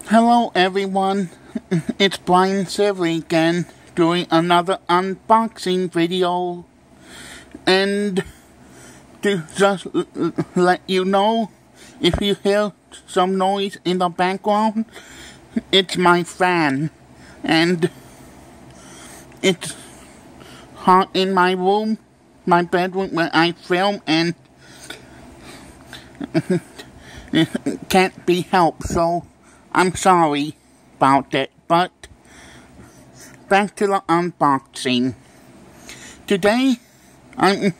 Hello everyone, it's Brian Silvery again doing another unboxing video, and to just let you know, if you hear some noise in the background, it's my fan, and it's hot in my room, my bedroom where I film, and it can't be helped, so I'm sorry about it, but back to the unboxing. Today, I'm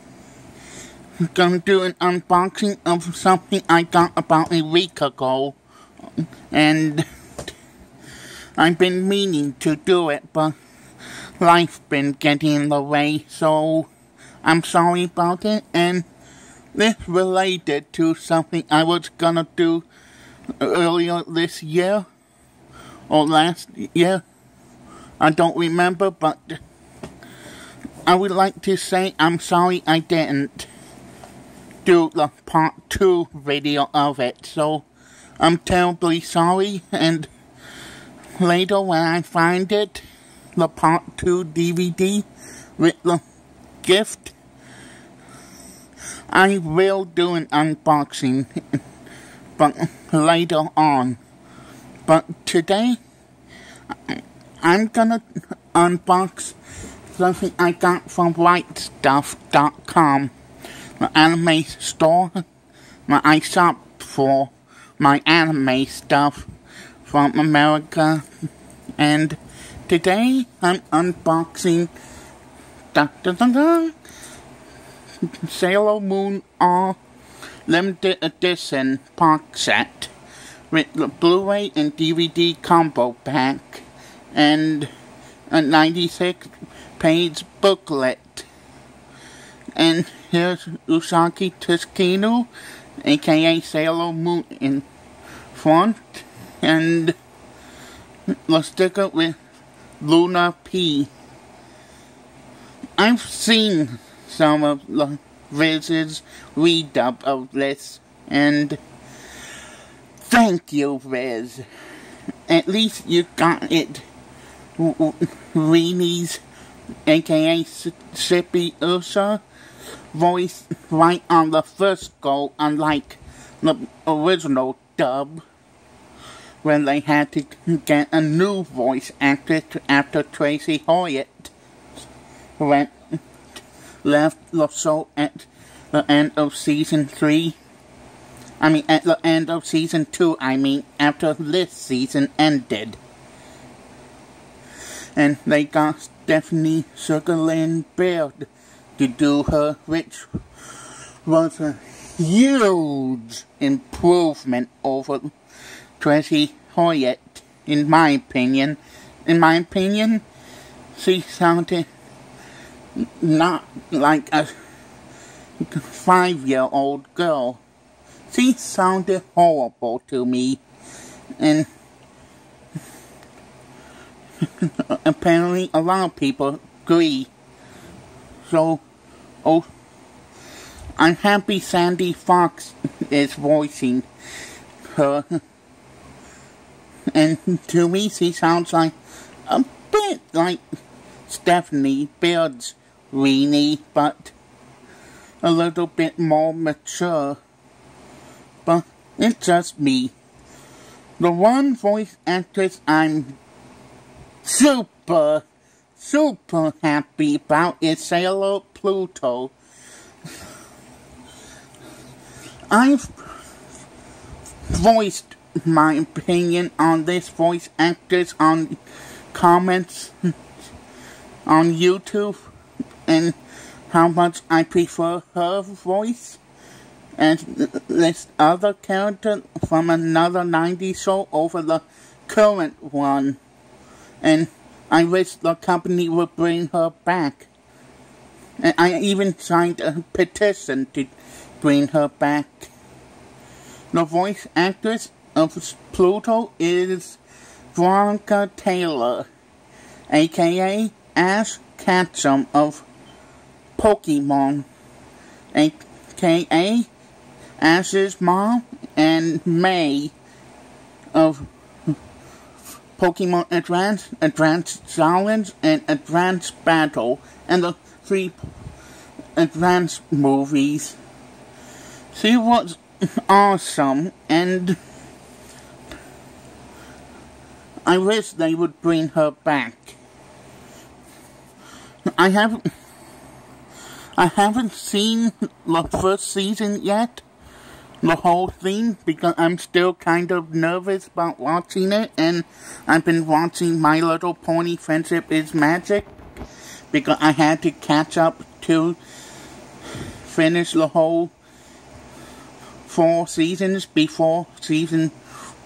gonna do an unboxing of something I got about a week ago, and I've been meaning to do it, but life's been getting in the way, so I'm sorry about it, and this related to something I was gonna do earlier this year, or last year, I don't remember, but I would like to say I'm sorry I didn't do the part 2 video of it, so I'm terribly sorry, and later when I find it, the part 2 DVD with the gift, I will do an unboxing, but later on. But today, I'm gonna unbox something I got from RightStuff.com, the anime store where I shop for my anime stuff from America. And today, I'm unboxing Sailor Moon R Limited Edition box set with the Blu-ray and DVD combo pack and a 96-page booklet. And here's Usagi Tsukino, aka Sailor Moon, in front, and the sticker with Luna P. I've seen some of the Viz's redub of this, and thank you, Viz. At least you got it. Rini's, aka Sippy Ursa, voice right on the first go, unlike the original dub, when they had to get a new voice actress after Tracy Hoyt left the show at the end of season 3. At the end of season 2, after this season ended. And they got Stephanie Sugarland Baird to do her, which was a huge improvement over Tracy Hoyt, in my opinion. In my opinion, she sounded not like a 5-year-old girl. She sounded horrible to me, and apparently a lot of people agree. So, I'm happy Sandy Fox is voicing her, and to me she sounds like a bit like Stephanie Baird's Rini, but a little bit more mature. But it's just me. The one voice actress I'm super happy about is Sailor Pluto. I've voiced my opinion on this voice actress on comments on YouTube, and how much I prefer her voice and this other character from another 90s show over the current one, and I wish the company would bring her back. And I even signed a petition to bring her back. The voice actress of Pluto is Veronica Taylor, aka Ash Ketchum of Pokemon, aka Ash's mom, and May of Pokemon Advance, Advanced Challenge, and Advanced Battle, and the 3 Advanced movies. She was awesome, and I wish they would bring her back. I haven't seen the first season yet, the whole thing, because I'm still kind of nervous about watching it, and I've been watching My Little Pony Friendship is Magic, because I had to catch up to finish the whole 4 seasons before season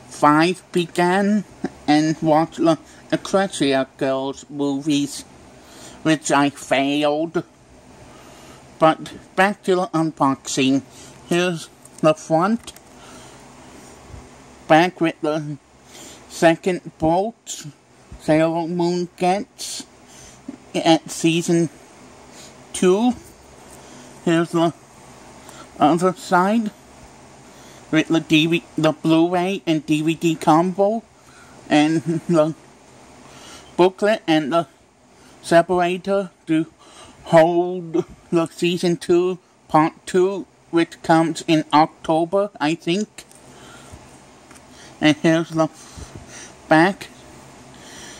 5 began, and watch the Ecclesia Girls movies, which I failed. But back to the unboxing. Here's the front. Back with the second bolt Sailor Moon gets at season 2. Here's the other side with the Blu-ray and DVD combo, and the booklet and the separator to hold the season 2 part 2, which comes in October, I think. And here's the back.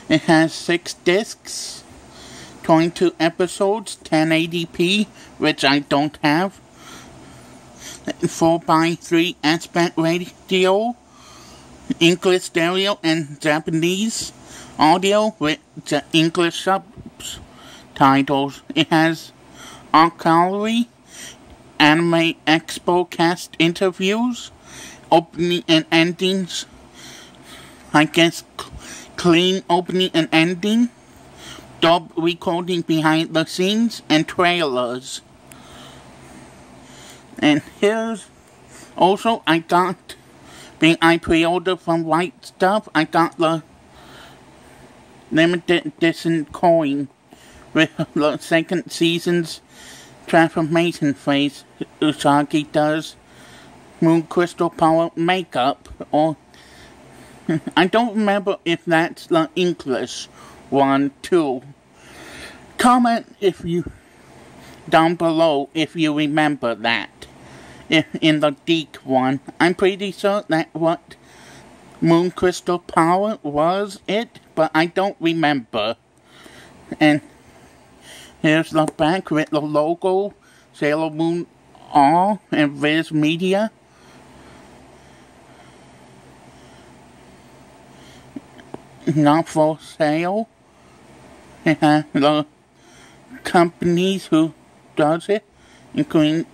It has 6 discs, 22 episodes, 1080p, which I don't have, 4:3 aspect ratio, English stereo and Japanese audio with the English subtitles. It has Gallery, Anime Expo cast interviews, opening and endings, I guess clean opening and ending, dub recording behind the scenes, and trailers. And here's also, I pre-ordered from White Stuff, I got the limited edition coin with the second season's transformation phase. Usagi does Moon Crystal Power makeup, or I don't remember if that's the English one too. Comment if you down below if you remember that. If in the Deke one, I'm pretty sure that what Moon Crystal Power was it, but I don't remember. And here's the back with the logo, Sailor Moon R and Viz Media. Not for sale. It has the companies who does it, including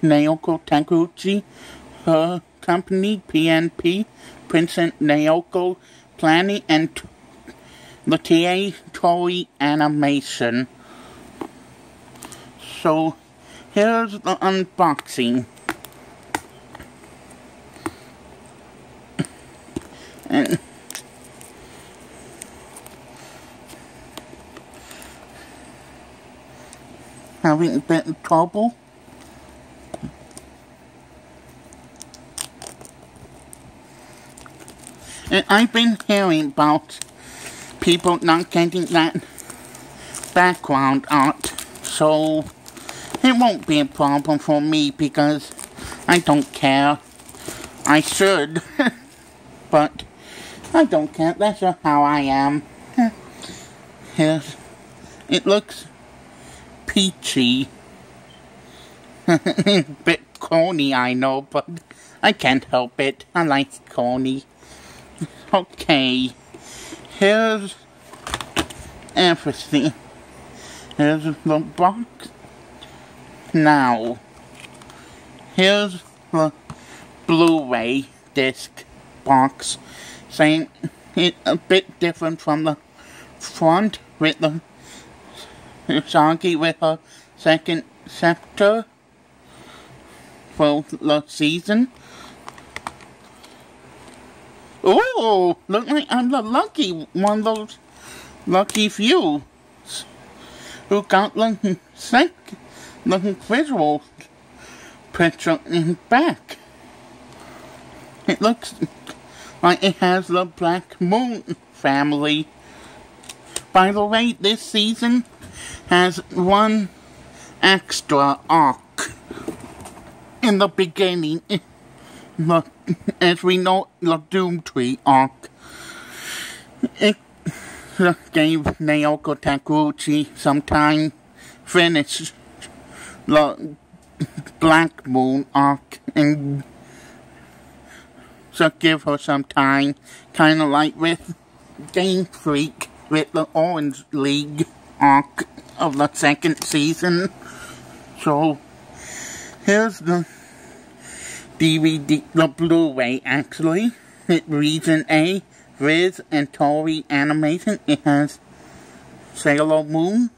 Naoko Taguchi, her company, PNP, Princess Naoko Planning, and the TA Toei Animation. So, here's the unboxing. And having a bit of trouble. And I've been hearing about people not getting that background art, so it won't be a problem for me because I don't care. I should, but I don't care. That's just how I am. Here's, it looks peachy. Bit corny, I know, but I can't help it. I like corny. Okay, here's everything. Here's the box. Now, here's the Blu-ray disc box. Same, it's a bit different from the front with the Usagi with her second scepter for the season. Oh, look like I'm the lucky one of those lucky few who got the visual picture in back. It looks Like it has the Black Moon family. By the way, this season has one extra arc in the beginning. As we know, the Doomtree arc. It gave Naoko Takeuchi some time finish the Black Moon arc and so give her some time, kind of like with Game Freak with the Orange League arc of the second season. So here's the DVD, the Blu-ray actually. It's Region A, Viz and Toei Animation. It has Sailor Moon.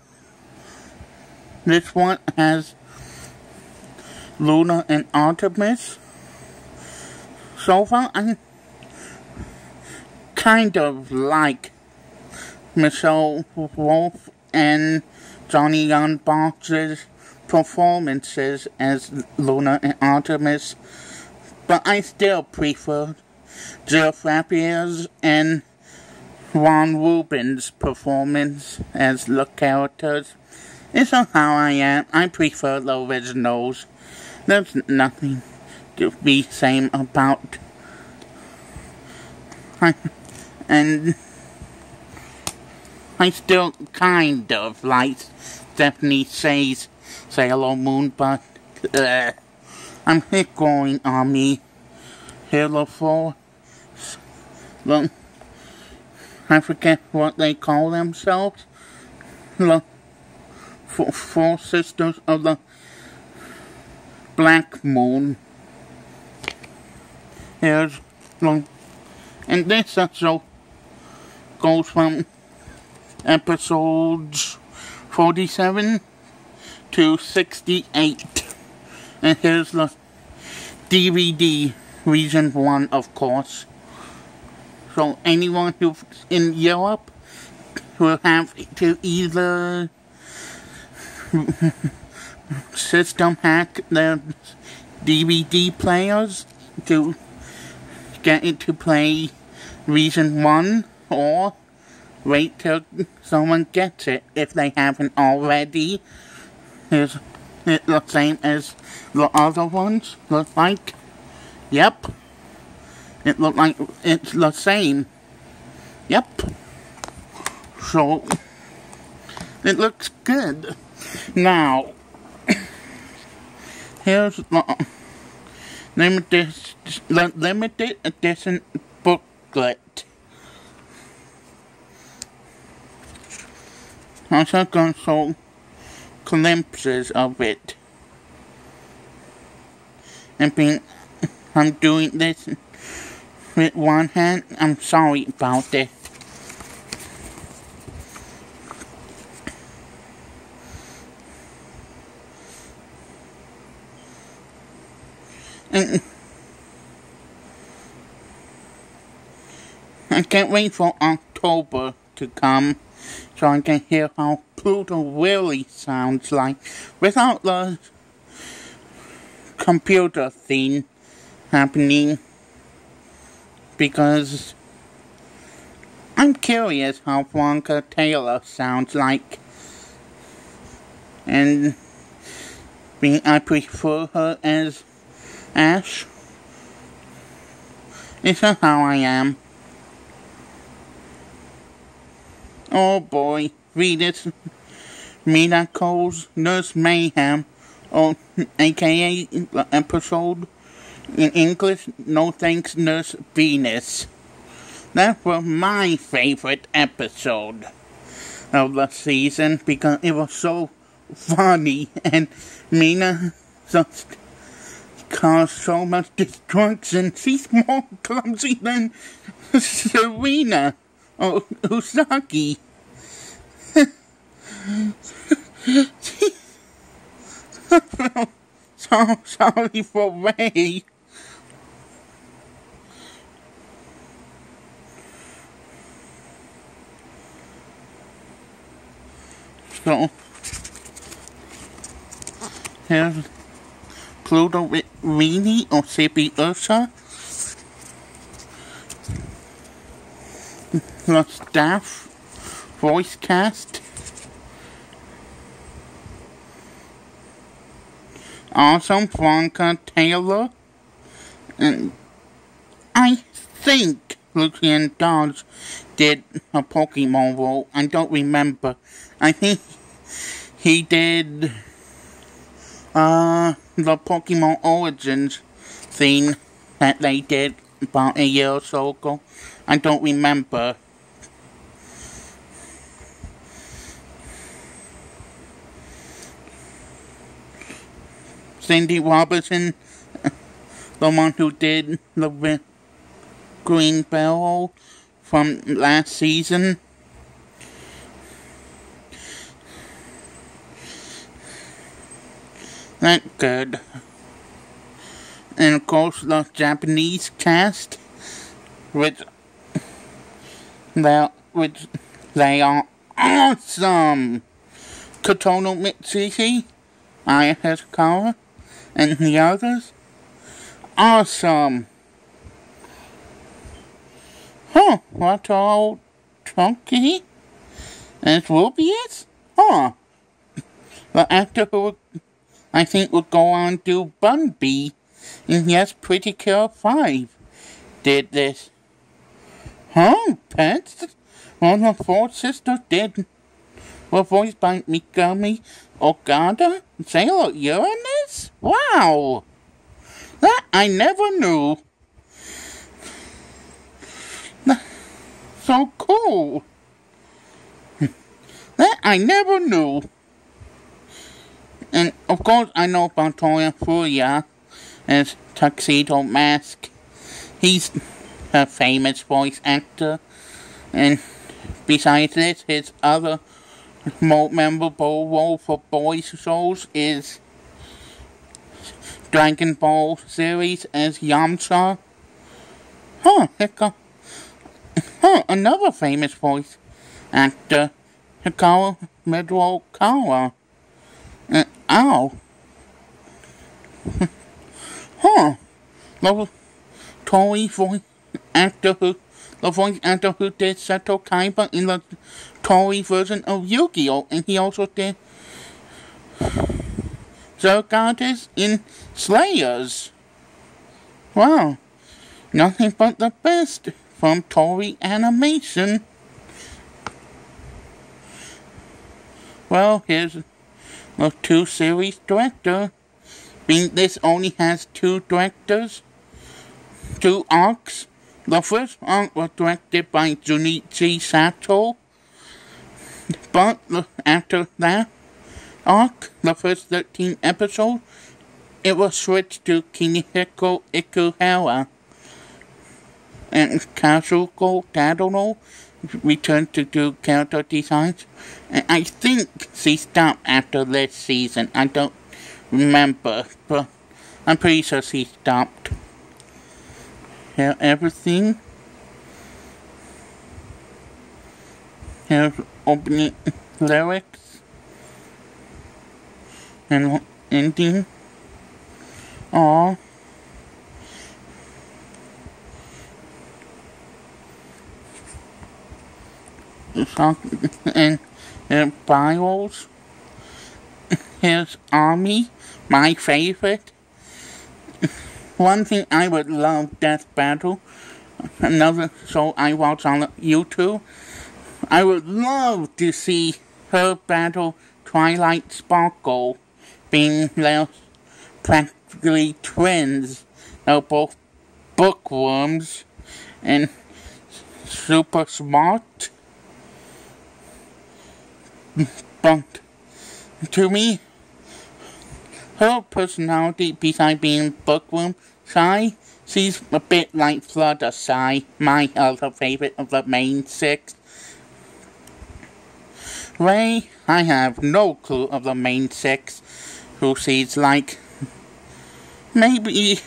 This one has Luna and Artemis. So far, I kind of like Michelle Wolf and Johnny Young Box's performances as Luna and Artemis, but I still prefer Jeff Rapier's and Ron Rubin's performance as the characters. It's how I am. I prefer the originals. There's nothing to be same about. And I still kind of like Stephanie Sheh's Sailor Moon, but I'm hit going on me. Halo 4. Look, I forget what they call themselves. Look, four sisters of the Black Moon. Here's one. And this also goes from episodes 47 to 68. And here's the DVD, Region 1, of course. So anyone who's in Europe will have to either system hack their DVD players to get it to play Region 1, or wait till someone gets it if they haven't already. Is it the same as the other ones? Look like? Yep. It looked like it's the same. Yep. So it looks good. Now here's the limited edition booklet. I'm just going to show glimpses of it. And I'm doing this with one hand. I'm sorry about this. And I can't wait for October to come so I can hear how Pluto really sounds like without the computer thing happening, because I'm curious how Blanca Taylor sounds like, and I prefer her as Ash. It's how I am. Oh boy, read it. Miracles, Nurse Mayhem, or aka the episode in English, No Thanks Nurse Venus. That was my favorite episode of the season because it was so funny and Mina just caused so much destruction. She's more clumsy than Serena or Usagi. So sorry for Ray. So here's Pluto with Rini or Sippy Ursa. the staff voice cast. Also Franca Taylor. And I think Lucian Dodge did a Pokemon role. I don't remember. I think he did the Pokemon Origins thing that they did about a year or so ago. I don't remember. Cindy Robertson, the one who did the Green Barrel from last season. That's good. And of course the Japanese cast, which they are awesome. Kotono Mitsushi, Aya Hishikawa, and the others, awesome. Huh, what all Trunky and Rubius? Huh. The actor who I think would go on to Bunby in Yes Pretty Cure 5 did this. Huh, Pets? Well, the four sisters did. Were voiced by Mikami Okada, Sailor Uranus? Wow! That I never knew. So cool. That I never knew. And of course I know about Toya Furia as Tuxedo Mask. He's a famous voice actor. And besides this, his other more memorable role for boys shows is Dragon Ball series as Yamcha. Another famous voice actor, Hikaru Midorokawa. Ow. The Toei voice actor who did Seto Kaiba in the Toei version of Yu-Gi-Oh! And he also did Zergoddess in Slayers. Wow. Nothing but the best from Toei Animation. Well, here's the two series director. Being this only has two directors, two arcs. The first arc was directed by Junichi Sato, but after that arc, the first 13 episodes, it was switched to Kunihiko Ikuhara. And Kazuko Tadano returned to do character designs. And I think she stopped after this season. I don't remember, but I'm pretty sure she stopped. Here, everything. Here's opening lyrics and ending. Aww. And bios. Here's Army, my favorite. One thing I would love, Death Battle. Another show I watch on YouTube. I would love to see her battle Twilight Sparkle, being practically twins. They're both bookworms and super smart. But to me, her personality, besides being bookworm shy, she's a bit like Fluttershy, my other favorite of the main six. Ray, I have no clue of the main six, who she's like. Maybe.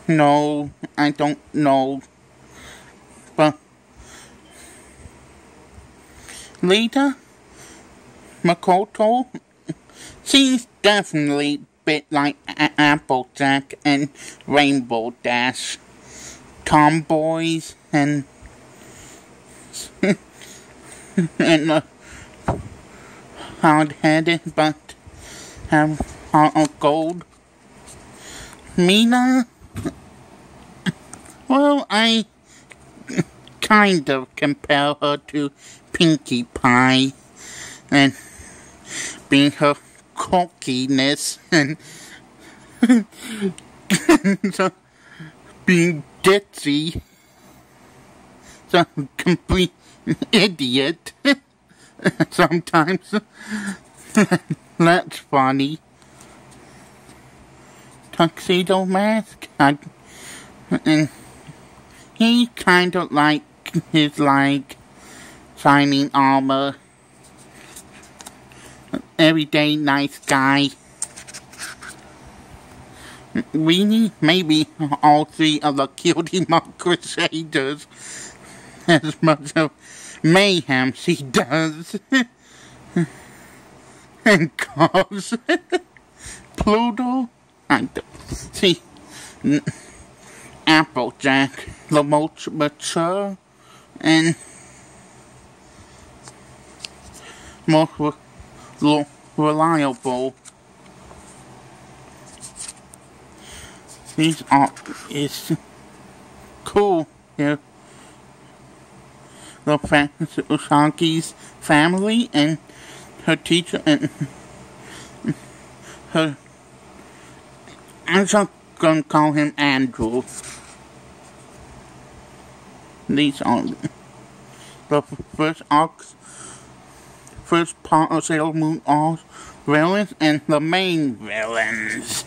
No, I don't know. But Lita Makoto, she's definitely a bit like Applejack and Rainbow Dash. tomboys and and hard-headed but have heart of gold. Mina, well, I kind of compare her to Pinkie Pie, and being her cockiness and so being ditzy, so complete idiot sometimes. That's funny. Tuxedo Mask, and he kind of like his shining armor, everyday nice guy. Really, maybe all three of the Cutie Mark Crusaders as much of mayhem she does and cause. Pluto, see, Applejack, the most mature and most reliable. These are is cool here. The Usagi's family and her teacher and her. I'm just gonna call him Andrew. These are the first part of Sailor Moon All's villains and the main villains.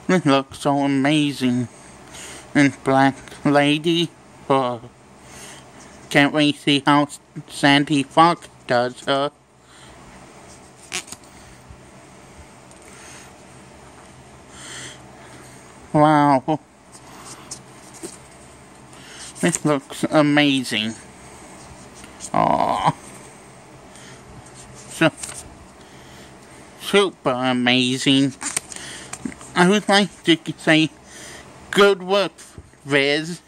This looks so amazing. And Black Lady, can't wait to see how Sandy Fox does her. Wow. This looks amazing. Aww. So, super amazing. I would like to say good work, Viz.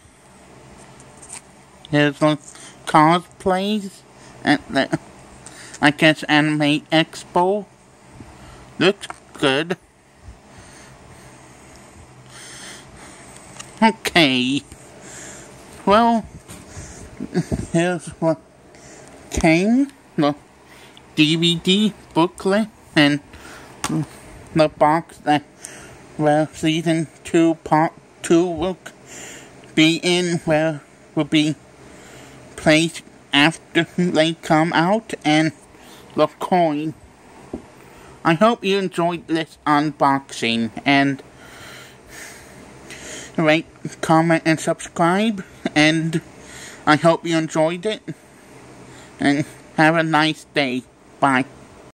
Here's the cosplays at the, I guess, Anime Expo. Looks good. Okay. Well, here's what came. The DVD booklet and the box that season 2 part 2 will be in, where will be placed after they come out, and the coin. I hope you enjoyed this unboxing, and rate, comment, and subscribe, and I hope you enjoyed it, and have a nice day. Bye.